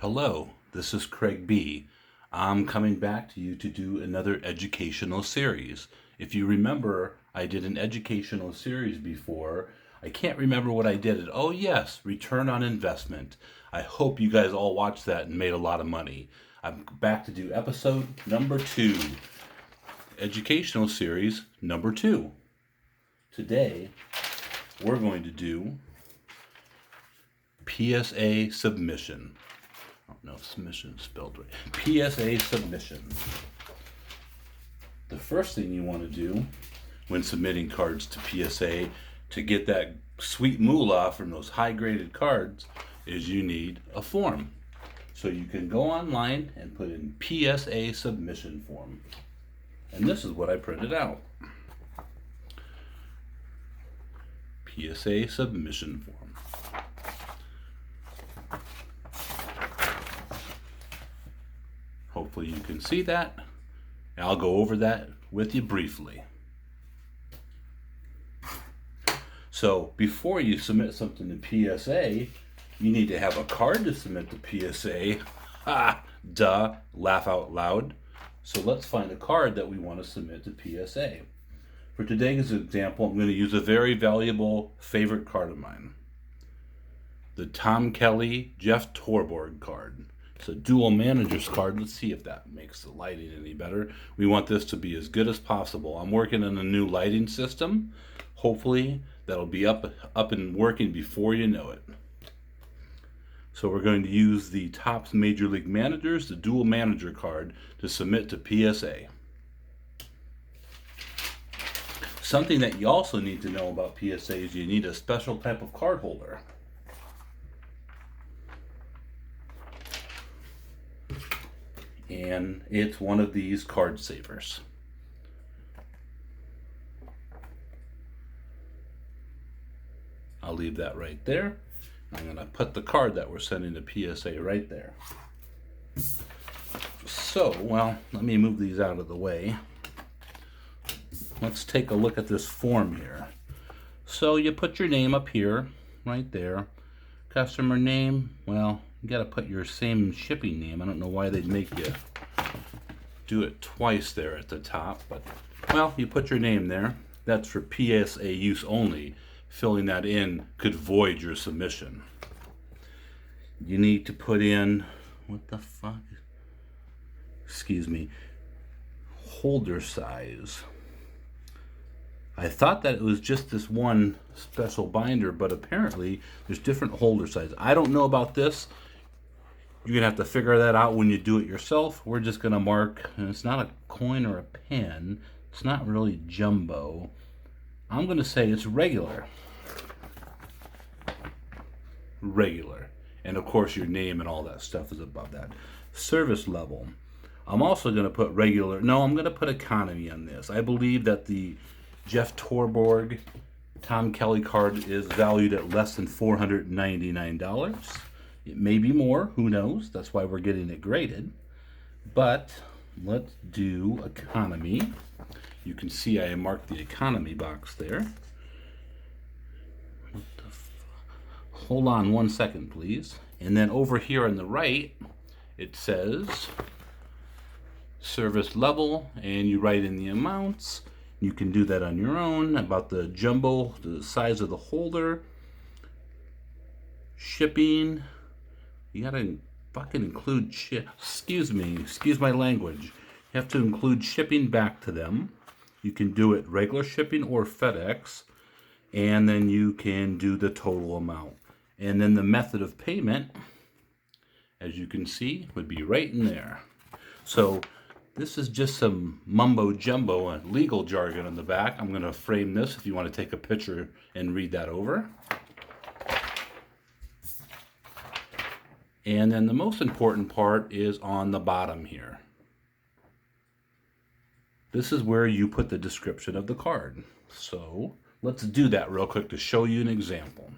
Hello, this is Craig B. I'm coming back to you to do another educational series. If you remember, I did an educational series before. I can't remember what I did. Oh yes, return on investment. I hope you guys all watched that and made a lot of money. I'm back to do episode number 2. Educational series number 2. Today, we're going to do PSA submission. Oh, no, submission is spelled right. PSA submission. The first thing you want to do when submitting cards to PSA to get that sweet moolah from those high-graded cards is you need a form. So you can go online and put in PSA submission form. And this is what I printed out. PSA submission form. Hopefully you can see that. I'll go over that with you briefly. So before you submit something to PSA, you need to have a card to submit to PSA. Duh, laugh out loud. So let's find a card that we want to submit to PSA. For today's example, I'm going to use a very valuable favorite card of mine. The Tom Kelly Jeff Torborg card. It's a dual manager's card. Let's see if that makes the lighting any better. We want this to be as good as possible. I'm working on a new lighting system. Hopefully that'll be up and working before you know it. So we're going to use the Topps Major League Managers, the dual manager card, to submit to PSA. Something that you also need to know about PSA is you need a special type of card holder. And it's one of these card savers. I'll leave that right there. I'm going to put the card that we're sending to PSA right there. So, well, let me move these out of the way. Let's take a look at this form here. So you put your name up here, right there. Customer name, well, you got to put your same shipping name. I don't know why they'd make you do it twice there at the top, but, well, you put your name there. That's for PSA use only. Filling that in could void your submission. You need to put in, what the fuck? Excuse me. Holder size. I thought that it was just this one special binder, but apparently there's different holder sizes. I don't know about this. You're going to have to figure that out when you do it yourself. We're just going to mark, and it's not a coin or a pen. It's not really jumbo. I'm going to say it's regular. Regular. And of course your name and all that stuff is above that. Service level. I'm also going to put regular. No, I'm going to put economy on this. I believe that the Jeff Torborg Tom Kelly card is valued at less than $499. It may be more, who knows? That's why we're getting it graded. But let's do economy. You can see I marked the economy box there. Hold on one second, please. And then over here on the right, it says service level, and you write in the amounts. You can do that on your own, about the jumbo, the size of the holder, shipping. You gotta fucking include excuse my language. You have to include shipping back to them. You can do it regular shipping or FedEx, and then you can do the total amount. And then the method of payment, as you can see, would be right in there. So this is just some mumbo jumbo and legal jargon on the back. I'm going to frame this if you want to take a picture and read that over. And then the most important part is on the bottom here. This is where you put the description of the card. So let's do that real quick to show you an example.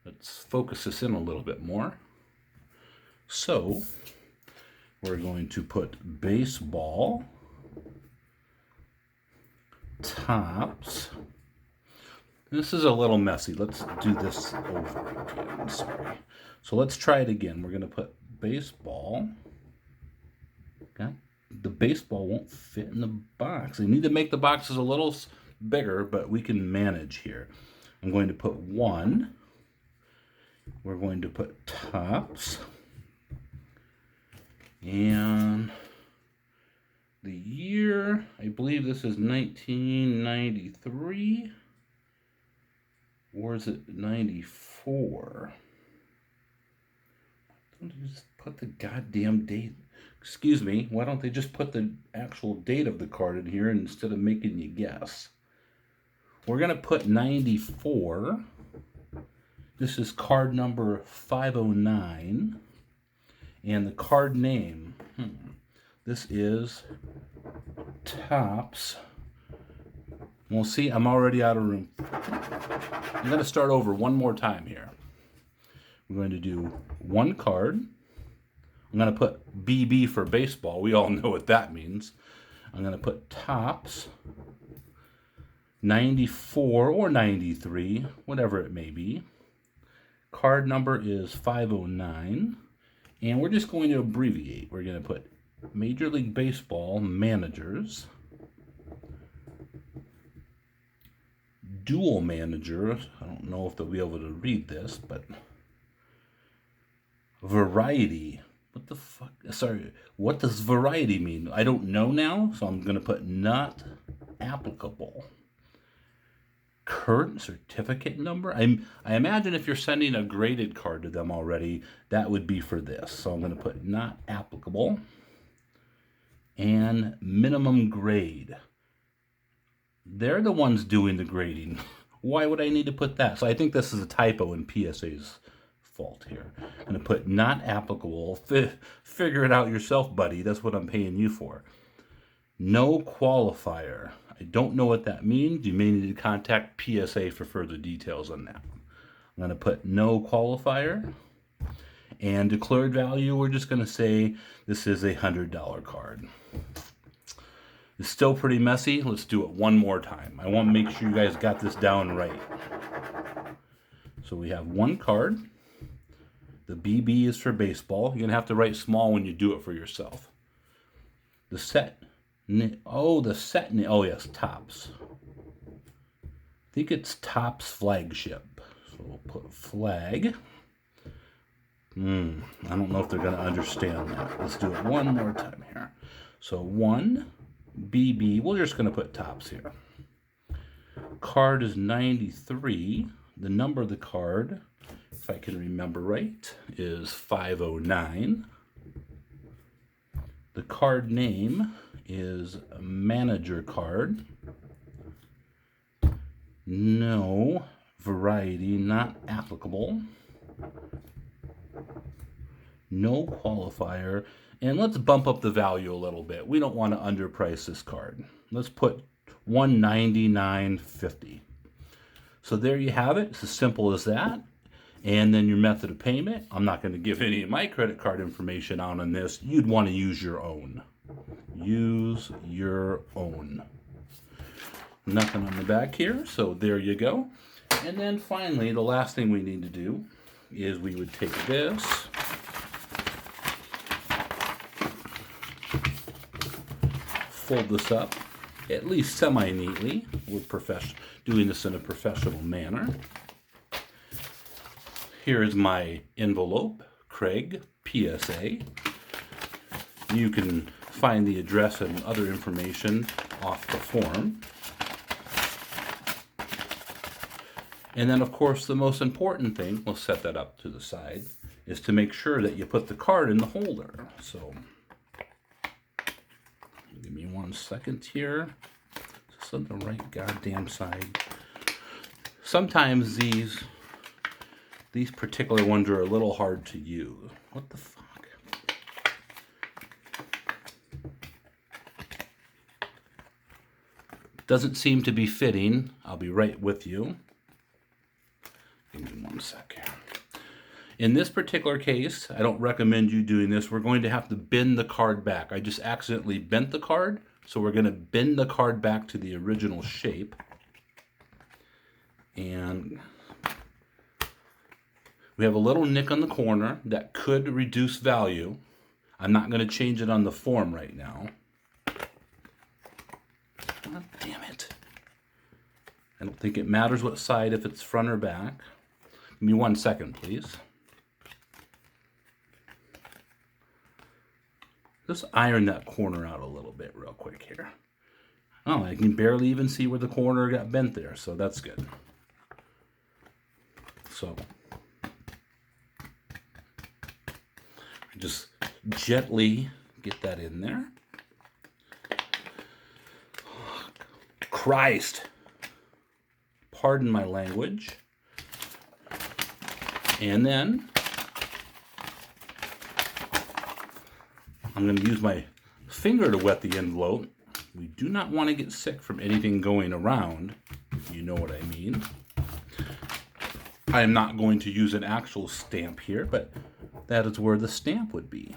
Let's focus this in a little bit more. So we're going to put baseball, Topps, This is a little messy. Let's do this over again. Sorry. So let's try it again. We're going to put baseball. Okay. The baseball won't fit in the box. You need to make the boxes a little bigger, but we can manage here. I'm going to put 1. We're going to put tops. And the year, I believe this is 1993. Or is it 94? Don't they just put the goddamn date? Excuse me, why don't they just put the actual date of the card in here instead of making you guess? We're going to put 94. This is card number 509. And the card name, this is Tops. Well, see, I'm already out of room. I'm going to start over one more time here. We're going to do 1 card. I'm going to put BB for baseball. We all know what that means. I'm going to put Tops 94 or 93, whatever it may be. Card number is 509. And we're just going to abbreviate. We're going to put Major League Baseball managers. Dual manager. I don't know if they'll be able to read this, but variety. What the fuck? Sorry, what does variety mean? I don't know now, so I'm going to put not applicable. Current certificate number. I imagine if you're sending a graded card to them already, that would be for this. So I'm going to put not applicable. And minimum grade. They're the ones doing the grading. Why would I need to put that? So I think this is a typo in PSA's fault here. I'm going to put not applicable. Figure it out yourself, buddy. That's what I'm paying you for. No qualifier. I don't know what that means. You may need to contact PSA for further details on that. I'm going to put no qualifier. And declared value, we're just going to say this is a $100 card. It's still pretty messy. Let's do it one more time. I want to make sure you guys got this down right. So we have 1 card. The BB is for baseball. You're going to have to write small when you do it for yourself. The set. Oh, yes, Tops. I think it's Tops flagship. So we'll put flag. I don't know if they're going to understand that. Let's do it one more time here. So 1 BB. We're just going to put Tops here. Card is 93. The number of the card, if I can remember right, is 509. The card name is manager card. No variety, not applicable. No qualifier. And let's bump up the value a little bit. We don't want to underprice this card. Let's put $199.50. So there you have it. It's as simple as that. And then your method of payment. I'm not going to give any of my credit card information out on this. You'd want to use your own. Use your own. Nothing on the back here. So there you go. And then finally, the last thing we need to do is we would take this. Fold this up, at least semi-neatly. We're doing this in a professional manner. Here is my envelope, Craig, PSA. You can find the address and other information off the form. And then, of course, the most important thing, we'll set that up to the side, is to make sure that you put the card in the holder. So give me 1 second here. Just on the right goddamn side. Sometimes these particular ones are a little hard to use. What the fuck? Doesn't seem to be fitting. I'll be right with you. Give me 1 second. In this particular case, I don't recommend you doing this. We're going to have to bend the card back. I just accidentally bent the card, so we're going to bend the card back to the original shape. And we have a little nick on the corner that could reduce value. I'm not going to change it on the form right now. Oh, damn it. I don't think it matters what side, if it's front or back. Give me 1 second, please. Just iron that corner out a little bit real quick here. Oh, I can barely even see where the corner got bent there, so that's good. So, just gently get that in there. Christ. Pardon my language. And then I'm going to use my finger to wet the envelope. We do not want to get sick from anything going around. You know what I mean. I am not going to use an actual stamp here, but that is where the stamp would be.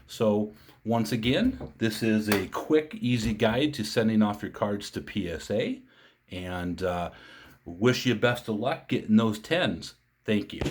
So once again, this is a quick, easy guide to sending off your cards to PSA. And wish you best of luck getting those 10s. Thank you.